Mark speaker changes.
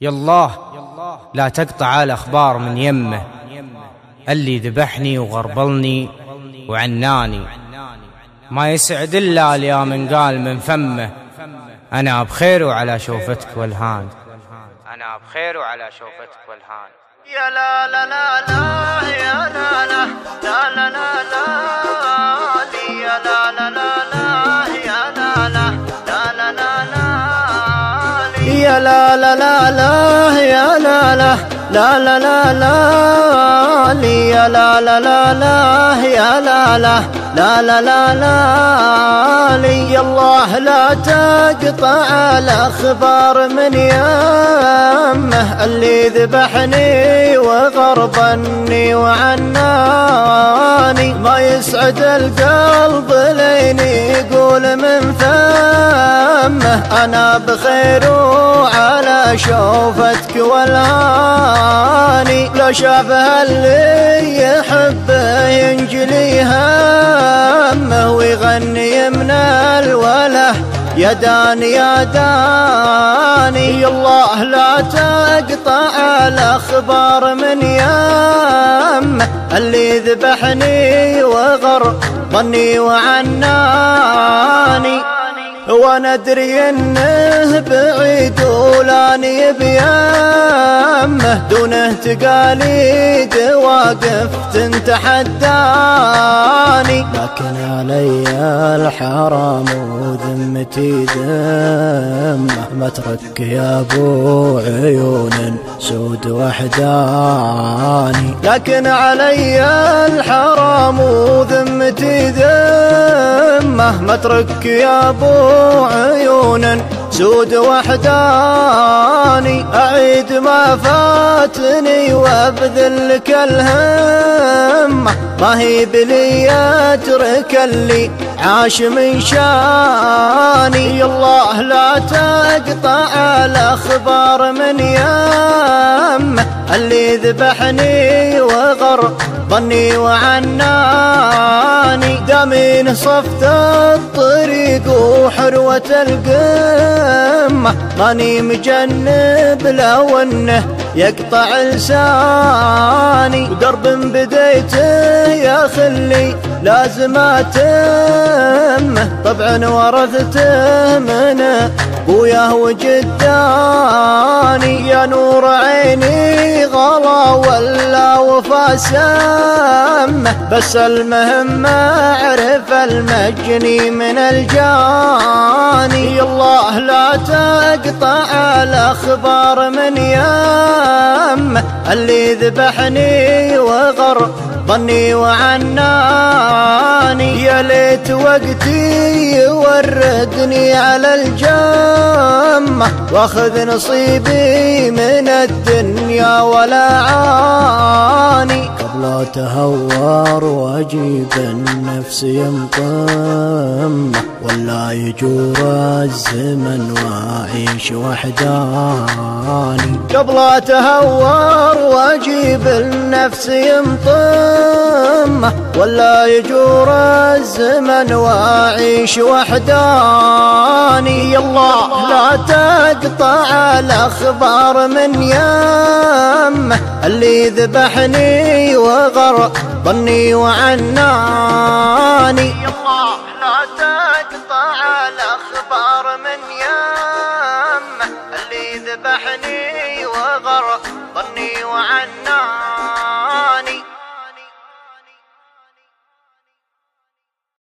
Speaker 1: يالله لا تقطع الأخبار من يمه، اللي ذبحني وغربلني وعناني، ما يسعد إلا اليا من قال من فمه، أنا بخير وعلى شوفتك والهان، أنا بخير وعلى شوفتك والهان.
Speaker 2: يا لا لا لا لا يا لا لا لا لا لا لا يا لا لا لا لا يا لا لا لا لا لا يا لا لا لا لا يا لا لا لا لا لا لا يا لا لا لا لا يا لا لا لا لا لا لا يا الله لا تقطع الأخبار من يمه، اللي ذبحني وغربني وعناني، ما يسعد القلب لين يقول من فمه، أنا بخير وعلى شوفتك والهاني، لو شافها اللي يحبه ينجلي همه ويغني من الوله يا داني يا داني. يا الله لا تقطع الأخبار من يمه، اللي ذبحني وغربني وعناني، وانا ادري انه بعيد ولاني بيمه، دونه تقاليد واقف تتحداني، لكن علي الحرام وذمتي ذمه، مترك يا ابو عيون سود وحداني، لكن علي الحرام وذمتي ذمه، مترك يا ابو عيون سود وحداني، أعيد ما فاتني وابذل لك الهمة، ما هي بلي اترك اللي عاش من شاني. يا الله لا تقطع الأخبار من يمه، اللي ذبحني وغربني وعناني، دامين صفت الطريق وحروة القمة، ماني مجنب لو انه يقطع لساني، ودرب بديته يا خلي لازم اتمه، طبعا ورثته من ابوياه وجداني، يا نور عيني غلا ولا وفا سمه، بس المهم اعرف المجني من الجاني. يا الله لا تقطع الأخبار من يمه، اللي ذبحني وغربني وعناني، يا ليت وقتي يوردني على الجمة، واخذ نصيبي من الدنيا ولا عاني، قبل اتهور واجيب النفس ينطمه، ولا يجور الزمن واعيش وحداني، قبل اتهور واجيب النفس ينطمه، ولا يجور الزمن واعيش وحداني. يا الله لا تقطع الأخبار من يمه، اللي ذبحني وغربني وعناني، يا الله لا تقطع الأخبار من يمه، اللي ذبحني وغربني